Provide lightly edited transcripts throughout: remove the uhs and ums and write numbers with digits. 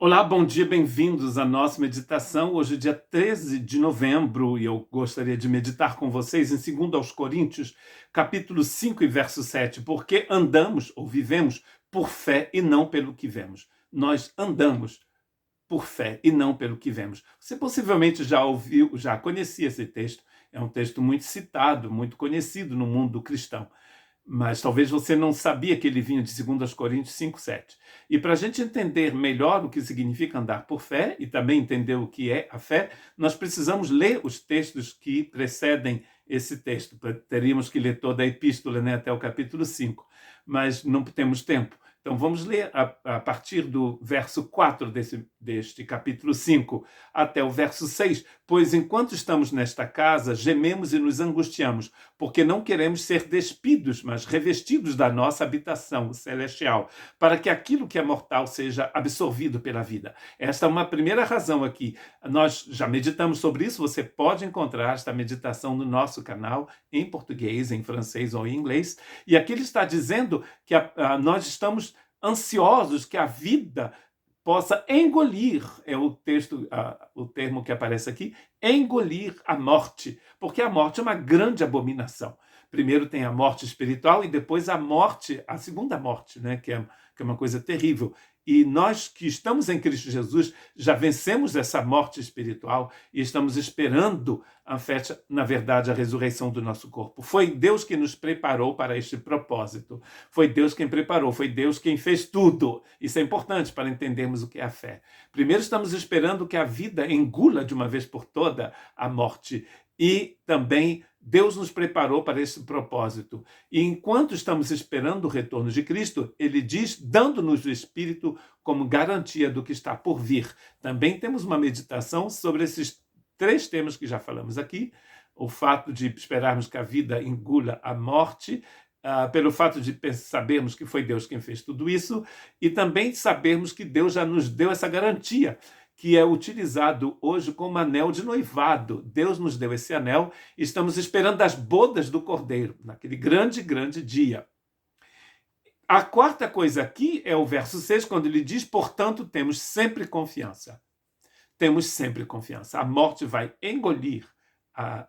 Olá, bom dia, bem-vindos à nossa meditação. Hoje é dia 13 de novembro e eu gostaria de meditar com vocês em 2 aos Coríntios, capítulo 5 e verso 7, porque andamos ou vivemos por fé e não pelo que vemos. Nós andamos por fé e não pelo que vemos. Você possivelmente já ouviu, já conhecia esse texto, é um texto muito citado, muito conhecido no mundo cristão. Mas talvez você não sabia que ele vinha de 2 Coríntios 5:7. E para a gente entender melhor o que significa andar por fé e também entender o que é a fé, nós precisamos ler os textos que precedem esse texto. Teríamos que ler toda a epístola, né, até o capítulo 5, mas não temos tempo. Então vamos ler a partir do verso 4 deste capítulo 5 até o verso 6. Pois enquanto estamos nesta casa, gememos e nos angustiamos, porque não queremos ser despidos, mas revestidos da nossa habitação celestial, para que aquilo que é mortal seja absorvido pela vida. Esta é uma primeira razão aqui. Nós já meditamos sobre isso, você pode encontrar esta meditação no nosso canal, em português, em francês ou em inglês. E aqui ele está dizendo que nós estamos ansiosos que a vida possa engolir, é o texto, o termo que aparece aqui, engolir a morte, porque a morte é uma grande abominação. Primeiro tem a morte espiritual e depois a morte, a segunda morte, né, que é uma coisa terrível. E nós que estamos em Cristo Jesus já vencemos essa morte espiritual e estamos esperando, na verdade, a ressurreição do nosso corpo. Foi Deus que nos preparou para este propósito. Foi Deus quem preparou, foi Deus quem fez tudo. Isso é importante para entendermos o que é a fé. Primeiro estamos esperando que a vida engula de uma vez por toda a morte. E também Deus nos preparou para esse propósito. E enquanto estamos esperando o retorno de Cristo, ele diz, dando-nos o Espírito como garantia do que está por vir. Também temos uma meditação sobre esses três temas que já falamos aqui: o fato de esperarmos que a vida engula a morte, pelo fato de sabermos que foi Deus quem fez tudo isso, e também sabermos que Deus já nos deu essa garantia, que é utilizado hoje como anel de noivado. Deus nos deu esse anel e estamos esperando as bodas do Cordeiro, naquele grande, grande dia. A quarta coisa aqui é o verso 6, quando ele diz, portanto, temos sempre confiança. Temos sempre confiança. A morte vai engolir, a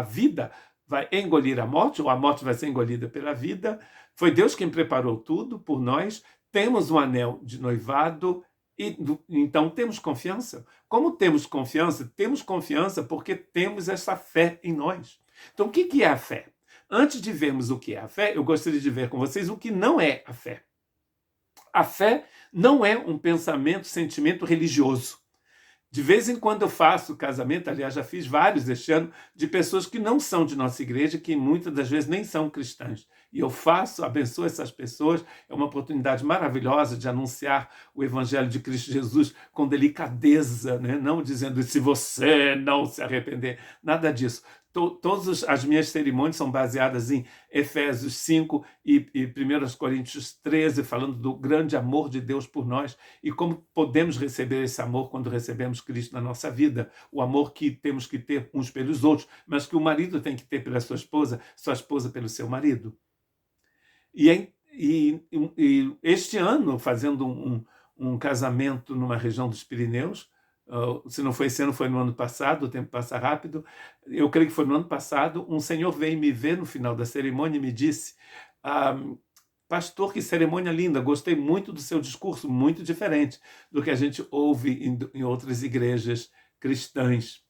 vida vai engolir a morte, ou a morte vai ser engolida pela vida. Foi Deus quem preparou tudo por nós. Temos um anel de noivado, e então temos confiança. Como temos confiança? Temos confiança porque temos essa fé em nós. Então, o que é a fé? Antes de vermos o que é a fé, eu gostaria de ver com vocês o que não é a fé. A fé não é um pensamento, sentimento religioso. De vez em quando eu faço casamento, aliás, já fiz vários este ano, de pessoas que não são de nossa igreja, que muitas das vezes nem são cristãs. E eu faço, abençoo essas pessoas, é uma oportunidade maravilhosa de anunciar o Evangelho de Cristo Jesus com delicadeza, né? Não dizendo se você não se arrepender, nada disso. Todas as minhas cerimônias são baseadas em Efésios 5 e 1 Coríntios 13, falando do grande amor de Deus por nós e como podemos receber esse amor quando recebemos Cristo na nossa vida. O amor que temos que ter uns pelos outros, mas que o marido tem que ter pela sua esposa pelo seu marido. E este ano, fazendo um casamento numa região dos Pirineus, se não foi esse ano, foi no ano passado, o tempo passa rápido, eu creio que foi no ano passado, um senhor veio me ver no final da cerimônia e me disse, pastor, que cerimônia linda, gostei muito do seu discurso, muito diferente do que a gente ouve em outras igrejas cristãs.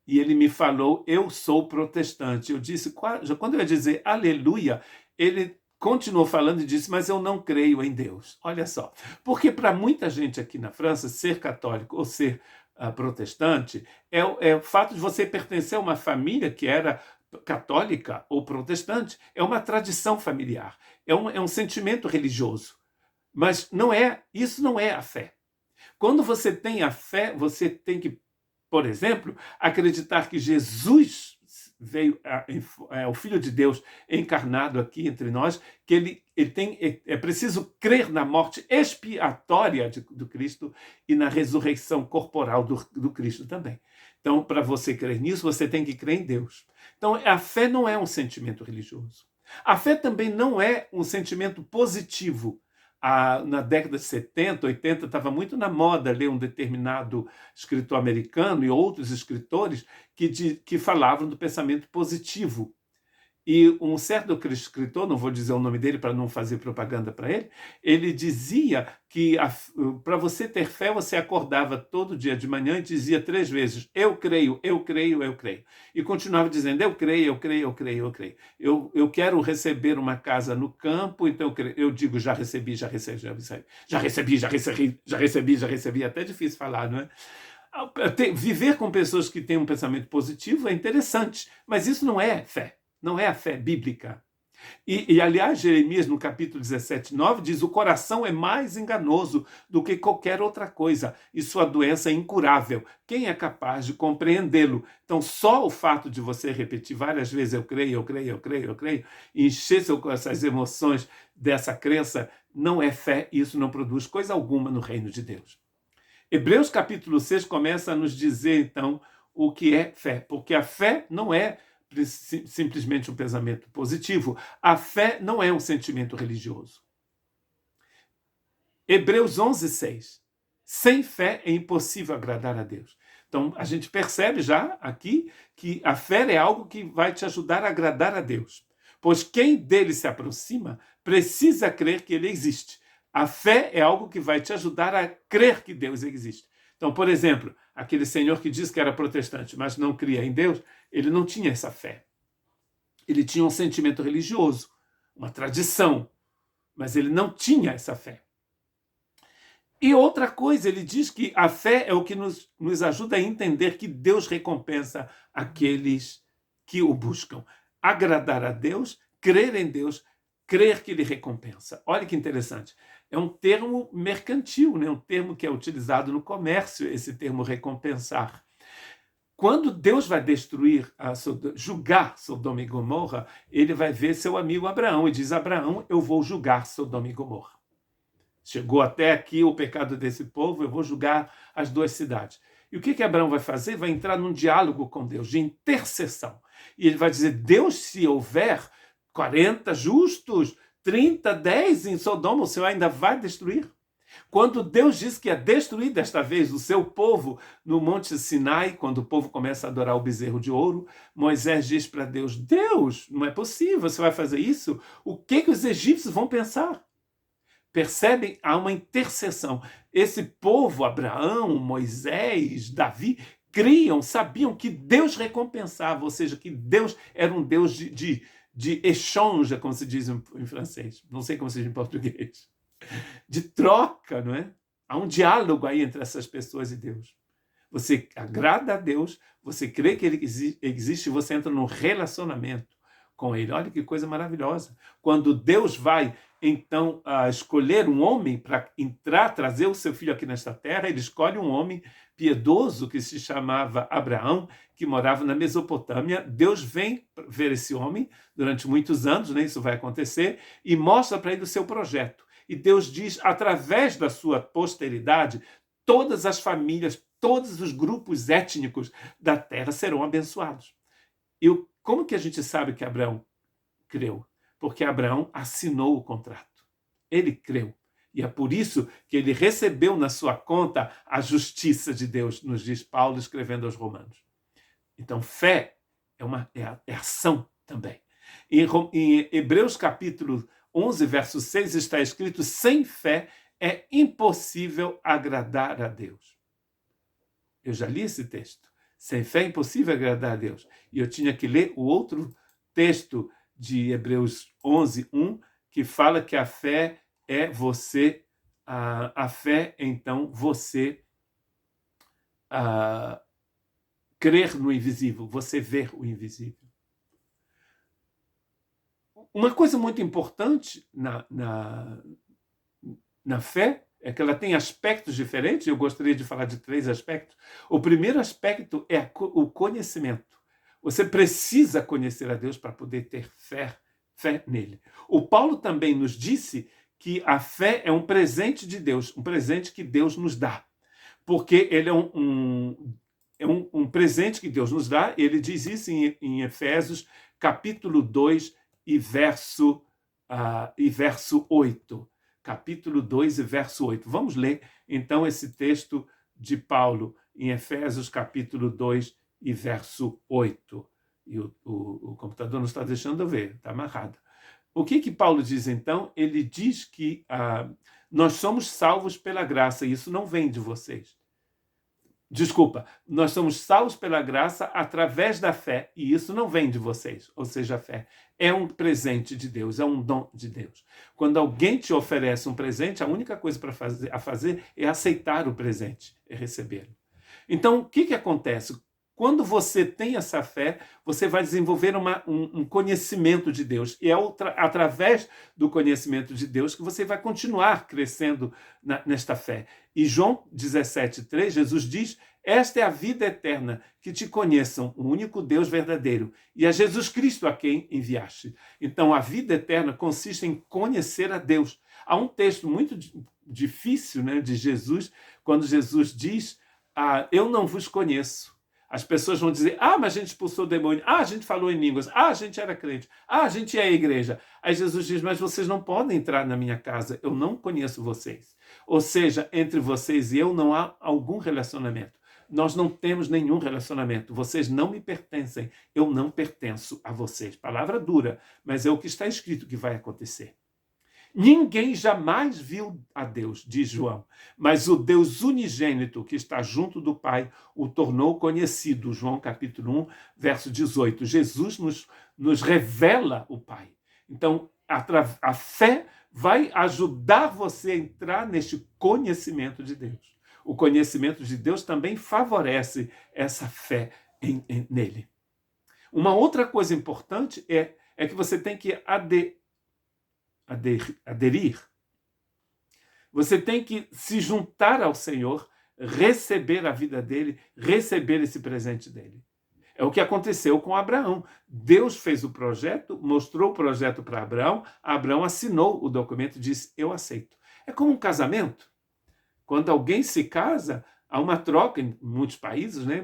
E ele me falou, eu sou protestante. Eu disse, quando eu ia dizer aleluia, ele continuou falando e disse, mas eu não creio em Deus. Olha só, porque para muita gente aqui na França, ser católico ou ser protestante é o fato de você pertencer a uma família que era católica ou protestante. É uma tradição familiar, é um sentimento religioso. Mas isso não é a fé. Quando você tem a fé, você tem que, por exemplo, acreditar que Jesus veio, o Filho de Deus encarnado aqui entre nós, que é preciso crer na morte expiatória do Cristo e na ressurreição corporal do Cristo também. Então, para você crer nisso, você tem que crer em Deus. Então, a fé não é um sentimento religioso. A fé também não é um sentimento positivo. Na década de 70, 80, estava muito na moda ler um determinado escritor americano e outros escritores que falavam do pensamento positivo. E um certo escritor, não vou dizer o nome dele para não fazer propaganda para ele dizia que para você ter fé, você acordava todo dia de manhã e dizia 3 vezes, eu creio, eu creio, eu creio. E continuava dizendo, eu creio, eu creio, eu creio, eu creio. Eu quero receber uma casa no campo, então eu digo, já recebi, já recebi, já recebi, já recebi, já recebi, já recebi, já recebi. É até difícil falar, não é? Viver com pessoas que têm um pensamento positivo é interessante, mas isso não é fé. Não é a fé bíblica. Aliás, Jeremias, no capítulo 17, 9, diz, o coração é mais enganoso do que qualquer outra coisa, e sua doença é incurável. Quem é capaz de compreendê-lo? Então, só o fato de você repetir várias vezes, eu creio, eu creio, eu creio, eu creio, e encher essas emoções dessa crença, não é fé, e isso não produz coisa alguma no reino de Deus. Hebreus capítulo 6 começa a nos dizer, então, o que é fé, porque a fé não é simplesmente um pensamento positivo. A fé não é um sentimento religioso. Hebreus 11, 6. Sem fé é impossível agradar a Deus. Então, a gente percebe já aqui que a fé é algo que vai te ajudar a agradar a Deus. Pois quem dele se aproxima precisa crer que ele existe. A fé é algo que vai te ajudar a crer que Deus existe. Então, por exemplo, aquele senhor que diz que era protestante, mas não cria em Deus, ele não tinha essa fé. Ele tinha um sentimento religioso, uma tradição, mas ele não tinha essa fé. E outra coisa, ele diz que a fé é o que nos ajuda a entender que Deus recompensa aqueles que o buscam. Agradar a Deus, crer em Deus, crer que ele recompensa. Olha que interessante. É um termo mercantil, né? Um termo que é utilizado no comércio, esse termo recompensar. Quando Deus vai julgar Sodoma e Gomorra, ele vai ver seu amigo Abraão e diz, Abraão, eu vou julgar Sodoma e Gomorra. Chegou até aqui o pecado desse povo, eu vou julgar as 2 cidades. E o que Abraão vai fazer? Vai entrar num diálogo com Deus, de intercessão. E ele vai dizer, Deus, se houver 40 justos, 30, 10 em Sodoma, o Senhor ainda vai destruir? Quando Deus diz que ia destruir desta vez o seu povo no Monte Sinai, quando o povo começa a adorar o bezerro de ouro, Moisés diz para Deus, Deus, não é possível, você vai fazer isso? O que os egípcios vão pensar? Percebem? Há uma intercessão. Esse povo, Abraão, Moisés, Davi, sabiam que Deus recompensava, ou seja, que Deus era um Deus de échange, como se diz em francês. Não sei como se diz em português. De troca, não é? Há um diálogo aí entre essas pessoas e Deus. Você agrada a Deus, você crê que ele existe, você entra num relacionamento com ele. Olha que coisa maravilhosa. Quando Deus vai, então, escolher um homem para trazer o seu filho aqui nesta terra, ele escolhe um homem piedoso que se chamava Abraão, que morava na Mesopotâmia. Deus vem ver esse homem durante muitos anos, né? Isso vai acontecer, e mostra para ele o seu projeto. E Deus diz, através da sua posteridade, todas as famílias, todos os grupos étnicos da terra serão abençoados. E como que a gente sabe que Abraão creu? Porque Abraão assinou o contrato. Ele creu. E é por isso que ele recebeu na sua conta a justiça de Deus, nos diz Paulo escrevendo aos Romanos. Então, fé é ação também. Em Hebreus capítulo 11, verso 6, está escrito, sem fé é impossível agradar a Deus. Eu já li esse texto. Sem fé é impossível agradar a Deus. E eu tinha que ler o outro texto de Hebreus 11, 1, que fala que a fé é você, a fé, então, você crer no invisível, você ver o invisível. Uma coisa muito importante na fé é que ela tem aspectos diferentes. Eu gostaria de falar de 3 aspectos. O primeiro aspecto é o conhecimento. Você precisa conhecer a Deus para poder ter fé nele. O Paulo também nos disse que a fé é um presente de Deus, um presente que Deus nos dá. Porque ele é um presente que Deus nos dá. Ele diz isso em Efésios, capítulo 2, e verso 8. capítulo 2 e verso 8. Vamos ler, então, esse texto de Paulo em Efésios, capítulo 2 e verso 8. E o computador não está deixando eu ver, está amarrado. O que Paulo diz, então? Ele diz que nós somos salvos pela graça, e isso não vem de vocês. Desculpa, nós somos salvos pela graça através da fé, e isso não vem de vocês. Ou seja, a fé é um presente de Deus, é um dom de Deus. Quando alguém te oferece um presente, a única coisa a fazer é aceitar o presente, é recebê-lo. Então, o que acontece? Quando você tem essa fé, você vai desenvolver um conhecimento de Deus. E é através do conhecimento de Deus que você vai continuar crescendo nesta fé. E João 17,3, Jesus diz: esta é a vida eterna, que te conheçam, o único Deus verdadeiro, e a Jesus Cristo a quem enviaste. Então, a vida eterna consiste em conhecer a Deus. Há um texto muito difícil, né, de Jesus, quando Jesus diz: eu não vos conheço. As pessoas vão dizer: mas a gente expulsou o demônio, a gente falou em línguas, a gente era crente, a gente é a igreja. Aí Jesus diz: mas vocês não podem entrar na minha casa, eu não conheço vocês. Ou seja, entre vocês e eu não há algum relacionamento. Nós não temos nenhum relacionamento. Vocês não me pertencem, eu não pertenço a vocês. Palavra dura, mas é o que está escrito que vai acontecer. Ninguém jamais viu a Deus, diz João, mas o Deus unigênito que está junto do Pai o tornou conhecido. João capítulo 1, verso 18. Jesus nos revela o Pai. Então, a fé vai ajudar você a entrar neste conhecimento de Deus. O conhecimento de Deus também favorece essa fé nele. Uma outra coisa importante é que você tem que aderir. Você tem que se juntar ao Senhor, receber a vida dele, receber esse presente dele. É o que aconteceu com Abraão. Deus fez o projeto, mostrou o projeto para Abraão, Abraão assinou o documento e disse: eu aceito. É como um casamento. Quando alguém se casa, há uma troca em muitos países, né,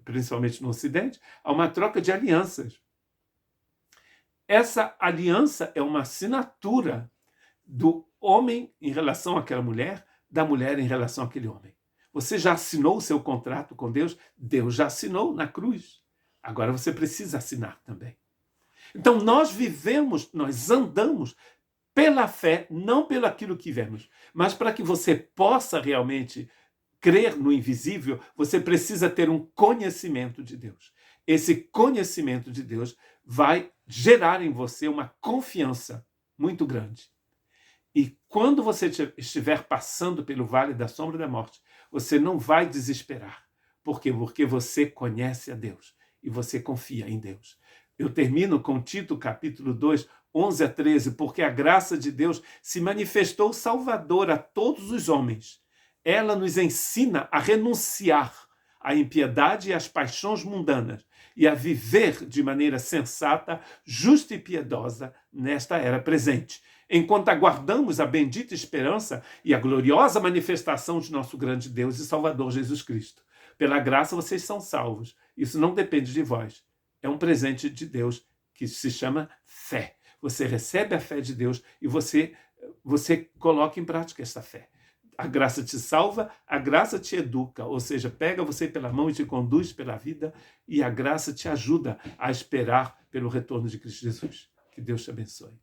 principalmente no Ocidente, há uma troca de alianças. Essa aliança é uma assinatura do homem em relação àquela mulher, da mulher em relação àquele homem. Você já assinou o seu contrato com Deus? Deus já assinou na cruz. Agora você precisa assinar também. Então nós andamos pela fé, não pelo aquilo que vemos. Mas para que você possa realmente crer no invisível, você precisa ter um conhecimento de Deus. Esse conhecimento de Deus vai gerar em você uma confiança muito grande. E quando você estiver passando pelo vale da sombra da morte, você não vai desesperar. Por quê? Porque você conhece a Deus e você confia em Deus. Eu termino com Tito, capítulo 2, 11 a 13, porque a graça de Deus se manifestou salvadora a todos os homens. Ela nos ensina a renunciar à impiedade e às paixões mundanas e a viver de maneira sensata, justa e piedosa nesta era presente, enquanto aguardamos a bendita esperança e a gloriosa manifestação de nosso grande Deus e Salvador Jesus Cristo. Pela graça vocês são salvos. Isso não depende de vós. É um presente de Deus que se chama fé. Você recebe a fé de Deus e você coloca em prática essa fé. A graça te salva, a graça te educa, ou seja, pega você pela mão e te conduz pela vida, e a graça te ajuda a esperar pelo retorno de Cristo Jesus. Que Deus te abençoe.